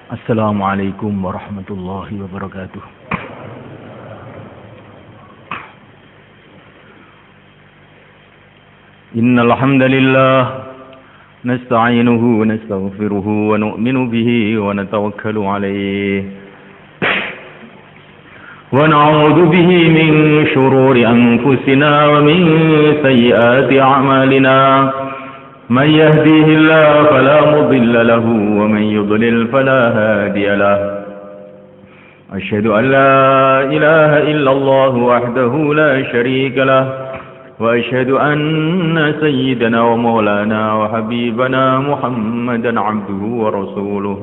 Assalamualaikum warahmatullahi wabarakatuh. Innal hamdalillah nasta'inuhu wa nastaghfiruhu wa nu'minu bihi wa natawakkalu alayhi wa na'udzu bihi min shururi anfusina wa min sayyiati a'malina. من يهديه الله فلا مضل له ومن يضلل فلا هادي له أشهد أن لا إله إلا الله وحده لا شريك له وأشهد أن سيدنا ومولانا وحبيبنا محمدا عبده ورسوله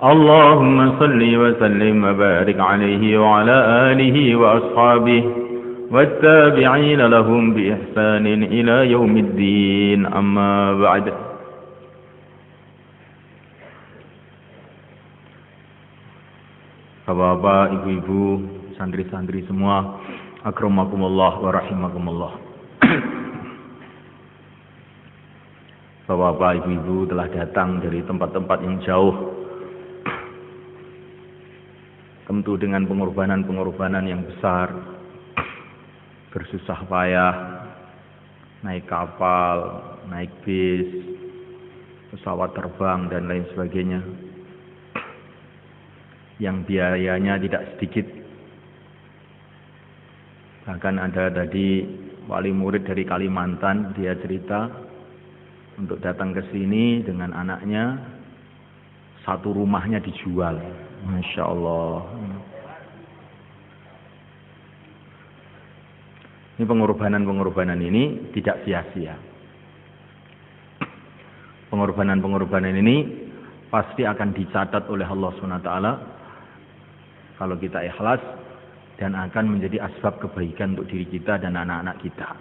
اللهم صل وسلم وبارك عليه وعلى آله وأصحابه والتابعين لهم بإحسان إلى يوم الدين أما بعد. Bapak, ibu-ibu, santri-santri semua, akramakumullah wa rahimakumullah. Bapak, ibu-ibu telah datang dari tempat-tempat yang jauh, tentu dengan pengorbanan-pengorbanan yang besar, bersusah payah, naik kapal, naik bis, pesawat terbang, dan lain sebagainya, yang biayanya tidak sedikit. Bahkan ada tadi wali murid dari Kalimantan, dia cerita untuk datang ke sini dengan anaknya, satu rumahnya dijual. Masya Allah. Ini pengorbanan-pengorbanan ini tidak sia-sia. Pengorbanan-pengorbanan ini pasti akan dicatat oleh Allah SWT kalau kita ikhlas, dan akan menjadi asbab kebaikan untuk diri kita dan anak-anak kita.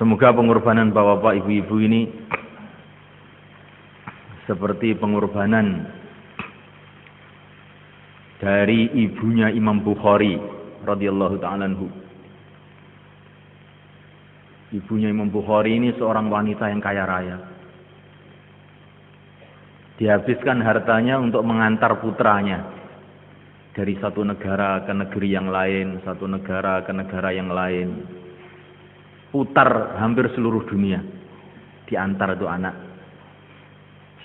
Semoga pengorbanan bapak-bapak, ibu-ibu ini seperti pengorbanan dari ibunya Imam Bukhari radhiyallahu ta'ala anhu. Ibunya Imam Bukhari ini seorang wanita yang kaya raya. Dihabiskan hartanya untuk mengantar putranya dari satu negara ke negeri yang lain, satu negara ke negara yang lain. Putar hampir seluruh dunia, diantar itu anak,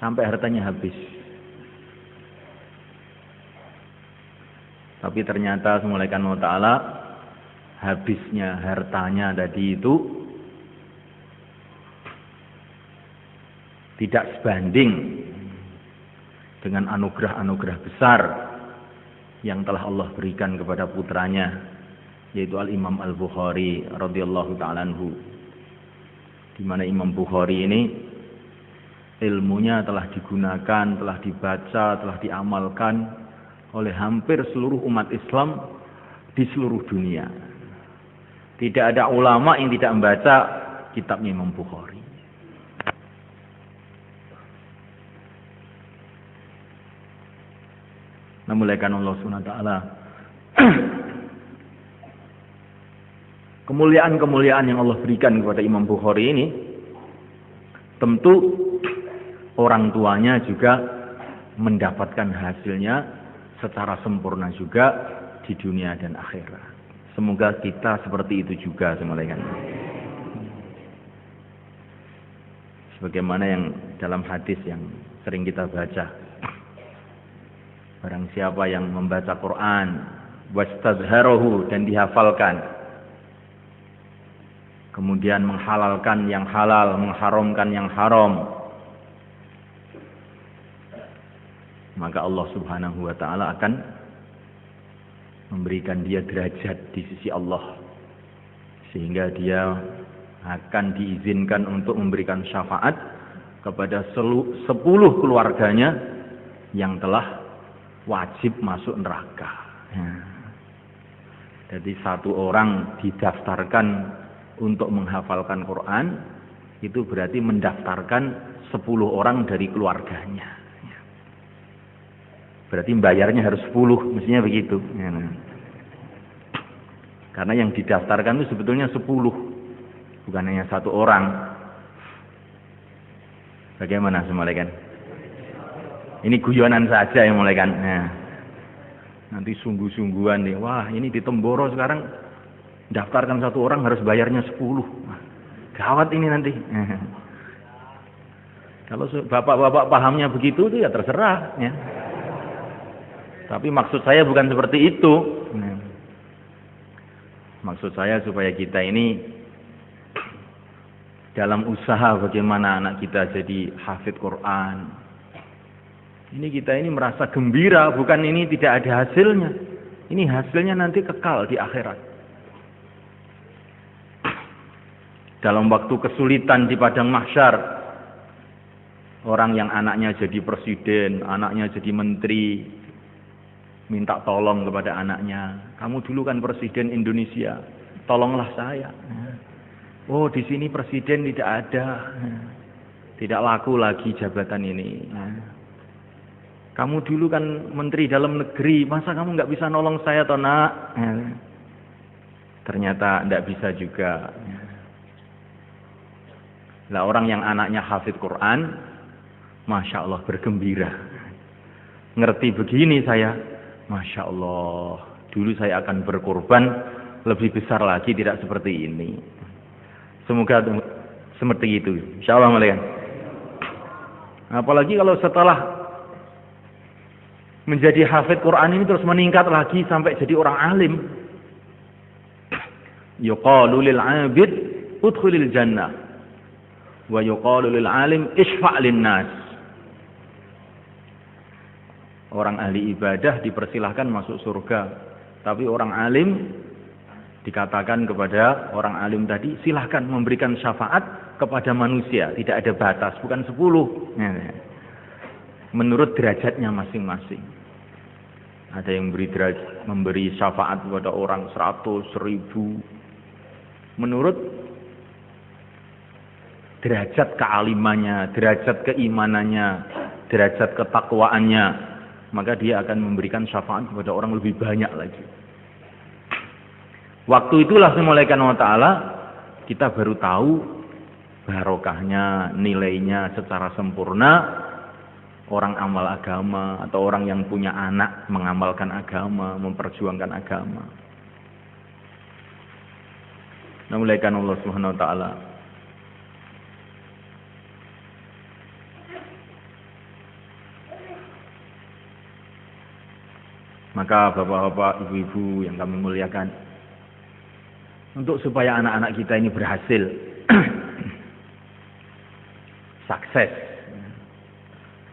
sampai hartanya habis. Tapi ternyata semulaikan Allah Ta'ala, habisnya hartanya tadi itu tidak sebanding dengan anugerah-anugerah besar yang telah Allah berikan kepada putranya, yaitu Al-Imam Al-Bukhari radhiyallahu ta'ala anhu. Di mana Imam Bukhari ini ilmunya telah digunakan, telah dibaca, telah diamalkan oleh hampir seluruh umat Islam di seluruh dunia. Tidak ada ulama yang tidak membaca kitab Imam Bukhari. Namuliakan Allah SWT. Kemuliaan-kemuliaan yang Allah berikan kepada Imam Bukhari ini, tentu orang tuanya juga mendapatkan hasilnya secara sempurna juga di dunia dan akhirat. Semoga kita seperti itu juga semulaikan. Sebagaimana yang dalam hadis yang sering kita baca, barang siapa yang membaca Quran wastadharahu, dan dihafalkan, kemudian menghalalkan yang halal, mengharamkan yang haram, maka Allah Subhanahu wa ta'ala akan memberikan dia derajat di sisi Allah, sehingga dia akan diizinkan untuk memberikan syafaat kepada 10 keluarganya yang telah wajib masuk neraka. Jadi satu orang didaftarkan untuk menghafalkan Quran, itu berarti mendaftarkan 10 orang dari keluarganya. Berarti bayarnya harus 10, mestinya begitu. Karena yang didaftarkan itu sebetulnya 10, bukan hanya satu orang. Bagaimana semua kan? Ini guyonan saja yang mulai kan. Nah, nanti sungguh-sungguhan nih. Wah, ini di Temboro sekarang daftarkan satu orang harus bayarnya 10. Wah, gawat ini nanti. Kalau bapak-bapak pahamnya begitu tuh ya terserah ya. Tapi maksud saya bukan seperti itu. Nah, maksud saya supaya kita ini dalam usaha bagaimana anak kita jadi hafid Quran. Ini kita ini merasa gembira, bukan ini tidak ada hasilnya. Ini hasilnya nanti kekal di akhirat. Dalam waktu kesulitan di padang mahsyar, orang yang anaknya jadi presiden, anaknya jadi menteri, minta tolong kepada anaknya. Kamu dulu kan presiden Indonesia, tolonglah saya. Oh, di sini presiden tidak ada, tidak laku lagi jabatan ini. Kamu dulu kan menteri dalam negeri, masa kamu nggak bisa nolong saya toh nak? Ternyata nggak bisa juga. Lah orang yang anaknya hafid Quran, Masya Allah bergembira. Ngerti begini saya, Masya Allah, dulu saya akan berkorban lebih besar lagi, tidak seperti ini. Semoga seperti itu. Insya Allah malaikat. Apalagi kalau setelah menjadi hafid Quran ini terus meningkat lagi sampai jadi orang alim. Yuqalu lil 'abid udkhulil jannah wa yuqalu lil 'alim isfa' lin nas. Orang ahli ibadah dipersilahkan masuk surga, tapi orang alim dikatakan kepada orang alim tadi, silahkan memberikan syafaat kepada manusia, tidak ada batas, bukan 10. Menurut derajatnya masing-masing. Ada yang memberi syafaat kepada orang 100, 1000. Menurut derajat kealimannya, derajat keimanannya, derajat ketakwaannya, maka dia akan memberikan syafaat kepada orang lebih banyak lagi. Waktu itulah semulaikan Allah Ta'ala kita baru tahu barokahnya, nilainya secara sempurna orang amal agama atau orang yang punya anak mengamalkan agama, memperjuangkan agama. Namulaikan Allah Subhanahu wa taala. Maka bapak-bapak, ibu-ibu yang kami muliakan, untuk supaya anak-anak kita ini berhasil sukses,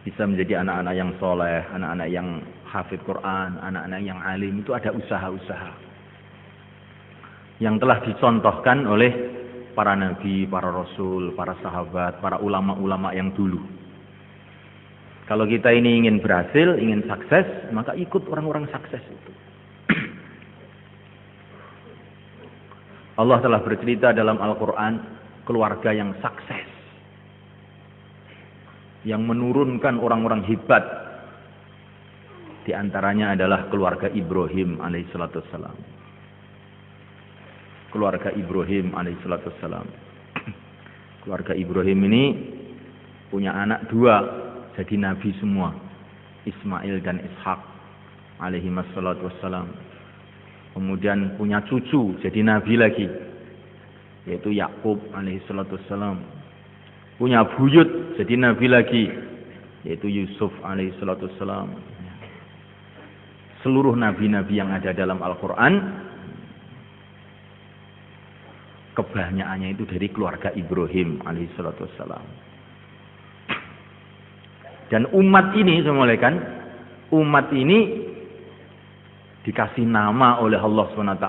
bisa menjadi anak-anak yang soleh, anak-anak yang hafid Quran, anak-anak yang alim, itu ada usaha-usaha yang telah dicontohkan oleh para nabi, para rasul, para sahabat, para ulama-ulama yang dulu. Kalau kita ini ingin berhasil, ingin sukses, maka ikut orang-orang sukses itu. Allah telah bercerita dalam Al-Quran keluarga yang sukses, yang menurunkan orang-orang hebat. Di antaranya adalah keluarga Ibrahim alaihissalatu wassalam. Keluarga Ibrahim alaihissalatu wassalam. Keluarga Ibrahim ini punya anak 2, jadi nabi semua, Ismail dan Ishak alaihissalatu wassalam. Kemudian punya cucu, jadi nabi lagi, yaitu Yakub alaihissalatu wassalam. Punya buyut, jadi nabi lagi, yaitu Yusuf alaihissalatu wassalam. Seluruh nabi-nabi yang ada dalam Al-Quran, kebanyakannya itu dari keluarga Ibrahim alaihissalatu wassalam. Dan umat ini, umat ini dikasih nama oleh Allah SWT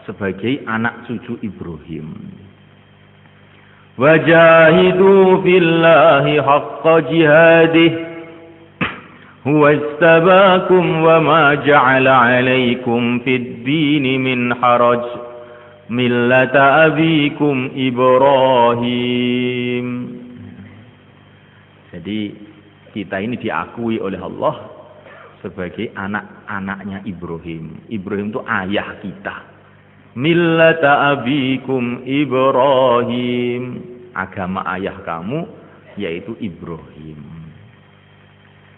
sebagai anak cucu Ibrahim. Wajahidu fillahi haqqa jihadih huwa istabakum wa ma ja'ala alaikum fid dini min haraj millata abikum Ibrahim. Jadi kita ini diakui oleh Allah sebagai anak-anaknya Ibrahim. Ibrahim itu ayah kita. Millata abikum Ibrahim. Agama ayah kamu yaitu Ibrahim.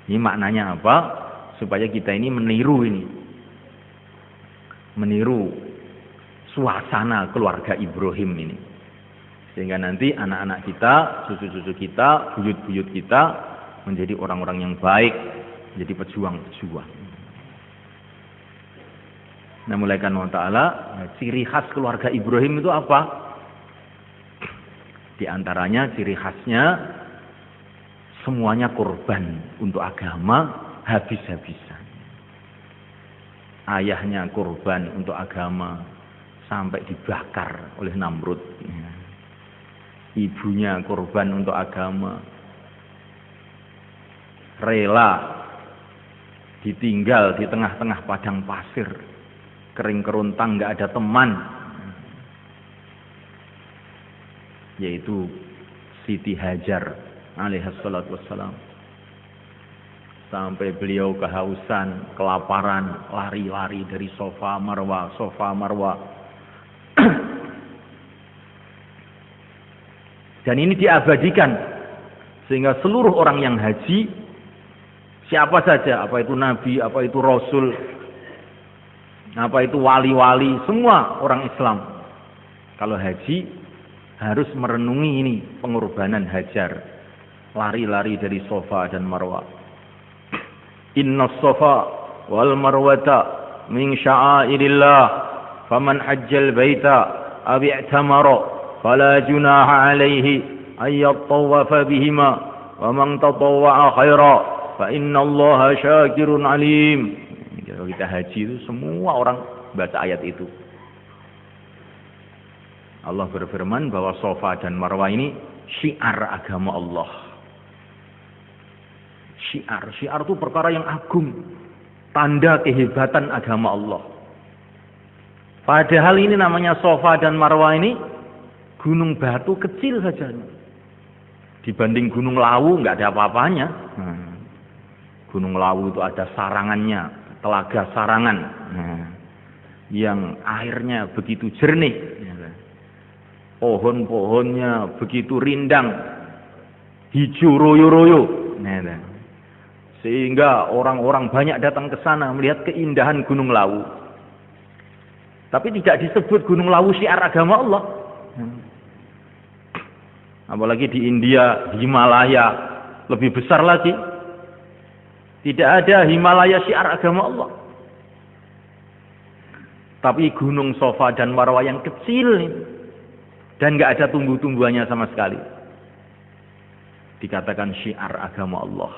Ini maknanya apa? Supaya kita ini meniru suasana keluarga Ibrahim ini. Sehingga nanti anak-anak kita, cucu-cucu kita, buyut-buyut kita menjadi orang-orang yang baik, menjadi pejuang-pejuang. Nah, mulai Allah Ta'ala, ciri khas keluarga Ibrahim itu apa? Di antaranya ciri khasnya semuanya korban untuk agama habis-habisan. Ayahnya korban untuk agama sampai dibakar oleh Namrud. Ibunya korban untuk agama, rela ditinggal di tengah-tengah padang pasir, kering kerontang, nggak ada teman, yaitu Siti Hajar alaihissalatu wassalam. Sampai beliau kehausan, kelaparan, lari-lari dari Safa Marwa. Dan ini diabadikan sehingga seluruh orang yang haji, siapa saja, apa itu nabi, apa itu rasul, apa itu wali-wali, semua orang Islam kalau haji harus merenungi ini pengorbanan Hajar, lari-lari dari Safa dan Marwa. Inna Safa wal Marwata min sya'airillah faman hajjal baita aw i'tamara fala junaha alaihi ay yatawafa bihima wa man tatawwa'a khaira fa innallaha syakirun alim. Kalau kita haji itu semua orang baca ayat itu. Allah berfirman bahwa Safa dan Marwah ini syiar agama Allah. Syiar itu perkara yang agung, tanda kehebatan agama Allah. Padahal ini namanya Safa dan Marwah ini gunung batu kecil saja. Dibanding Gunung Lawu nggak ada apa-apanya. Gunung Lawu itu ada sarangannya, telaga Sarangan, yang airnya begitu jernih, pohon-pohonnya begitu rindang, hijau royo-royo, sehingga orang-orang banyak datang ke sana melihat keindahan Gunung Lawu. Tapi tidak disebut Gunung Lawu syiar agama Allah. Apalagi di India, Himalaya lebih besar lagi. Tidak ada Himalaya syiar agama Allah. Tapi Gunung Safa dan Marwah yang kecil ini, dan nggak ada tumbuh-tumbuhannya sama sekali, dikatakan syiar agama Allah.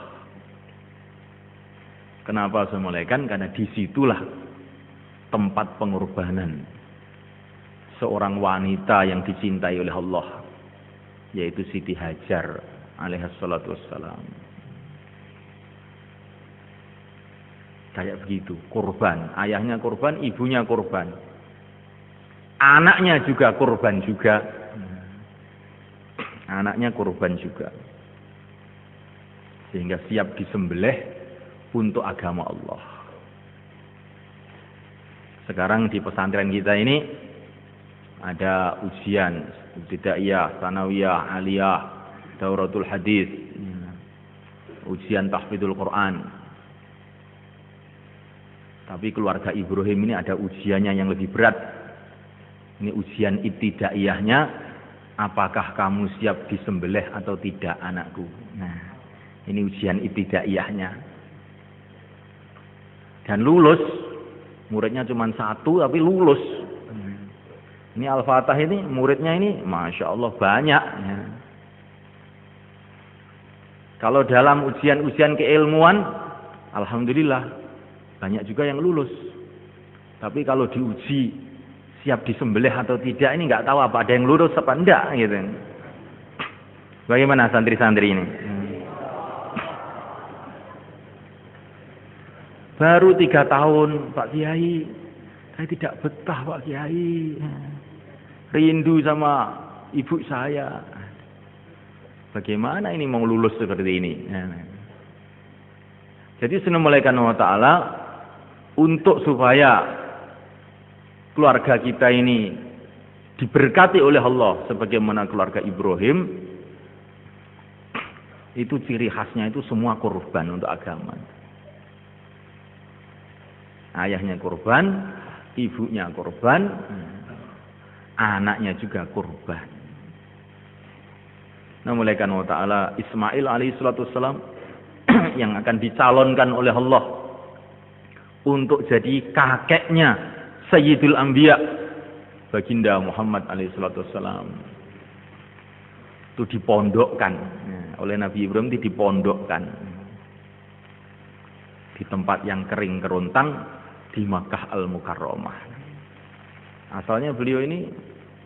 Kenapa saya mulaikan? Karena disitulah tempat pengorbanan seorang wanita yang dicintai oleh Allah, yaitu Siti Hajar alaihissalatu wassalam. Kayak begitu, korban. Ayahnya korban, ibunya korban, anaknya juga korban juga. Anaknya korban juga, sehingga siap disembelih untuk agama Allah. Sekarang di pesantren kita ini ada ujian ibtidaiyah, tsanawiyah, aliyah, dauratul hadis, ujian tahfidzul Quran. Tapi keluarga Ibrahim ini ada ujiannya yang lebih berat. Ini ujian ibtidaiyahnya, apakah kamu siap disembelih atau tidak anakku. Nah, ini ujian ibtidaiyahnya. Dan lulus, muridnya cuma satu tapi lulus. Ini Al-Fatah ini muridnya ini Masya Allah banyak. Kalau dalam ujian-ujian keilmuan, Alhamdulillah banyak juga yang lulus. Tapi kalau diuji siap disembelih atau tidak, ini nggak tahu apa ada yang lulus apa enggak gitu. Bagaimana santri-santri ini? Baru 3 tahun, Pak Kiai, saya tidak betah Pak Kiai, rindu sama ibu saya. Bagaimana ini mau lulus seperti ini? Jadi Bismillahirrahmanirrahim Allah Ta'ala, untuk supaya keluarga kita ini diberkati oleh Allah sebagaimana keluarga Ibrahim, Itu ciri khasnya itu semua korban untuk agama. Ayahnya korban, ibunya korban, anaknya juga korban. Nah, mulai karena ta'ala Ismail alaihissalam yang akan dicalonkan oleh Allah untuk jadi kakeknya Sayyidul Anbiya, baginda Muhammad alaihissalam, itu dipondokkan oleh Nabi Ibrahim, itu dipondokkan di tempat yang kering kerontang di Makkah Al-Mukarramah. Asalnya beliau ini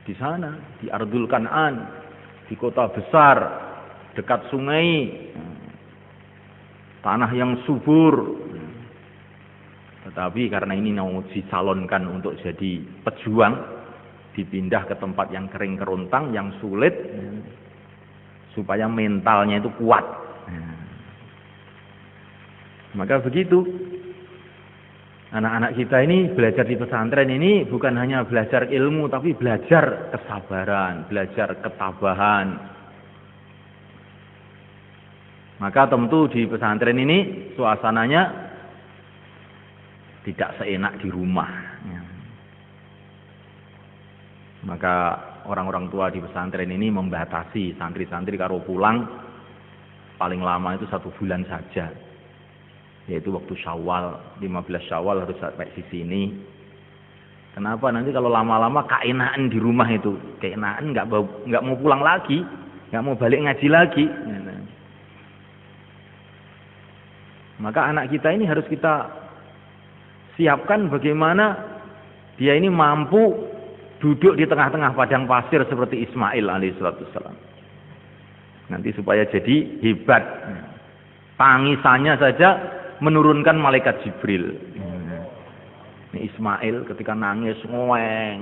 di sana, di Ardul Kan'an, di kota besar, dekat sungai, tanah yang subur. Tetapi karena ini mau dicalonkan untuk jadi pejuang, dipindah ke tempat yang kering kerontang, yang sulit, supaya mentalnya itu kuat. Maka begitu, anak-anak kita ini belajar di pesantren ini bukan hanya belajar ilmu, tapi belajar kesabaran, belajar ketabahan. Maka tentu di pesantren ini suasananya tidak seenak di rumah. Maka orang-orang tua di pesantren ini membatasi santri-santri kalau pulang paling lama itu 1 bulan saja, yaitu waktu Syawal, 15 Syawal harus sampai di sini. Kenapa? Nanti kalau lama-lama keenaan di rumah itu, keenaan nggak mau pulang lagi, nggak mau balik ngaji lagi. Maka anak kita ini harus kita siapkan bagaimana dia ini mampu duduk di tengah-tengah padang pasir seperti Ismail alaihissalam. Nanti supaya jadi hebat. Tangisannya saja menurunkan malaikat Jibril. Ini Ismail ketika nangis ngoe.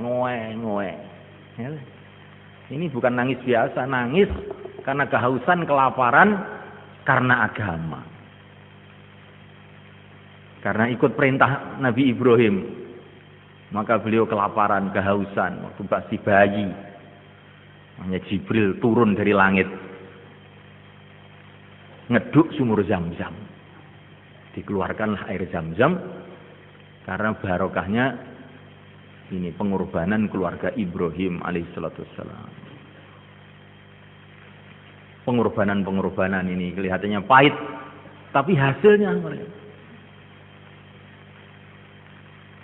Ini bukan nangis biasa, nangis karena kehausan, kelaparan, karena agama. Karena ikut perintah Nabi Ibrahim, maka beliau kelaparan, kehausan waktu masih bayi. Hanya Jibril turun dari langit, ngeduk sumur Zam-Zam, dikeluarkanlah air Zam-Zam, karena barokahnya ini pengorbanan keluarga Ibrahim alaihissalam. Pengorbanan ini kelihatannya pahit, tapi hasilnya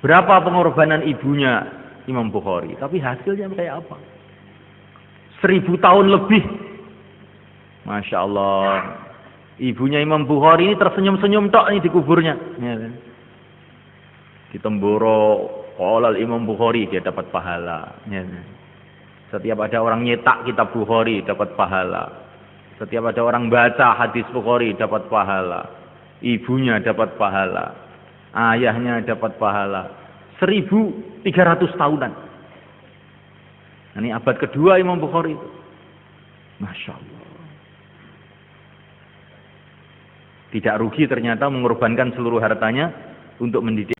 berapa pengorbanan ibunya Imam Bukhari, tapi hasilnya kayak apa? 1000 tahun lebih. Masya Allah. Ibunya Imam Bukhari ini tersenyum-senyum tok nih di kuburnya. Di Temboro, qolal Imam Bukhari, dia dapat pahala. Setiap ada orang nyetak kitab Bukhari dapat pahala. Setiap ada orang baca hadis Bukhari dapat pahala. Ibunya dapat pahala. Ayahnya dapat pahala. 1300 tahunan. Ini abad kedua Imam Bukhari itu. Masya Allah. Tidak rugi ternyata mengorbankan seluruh hartanya untuk mendidik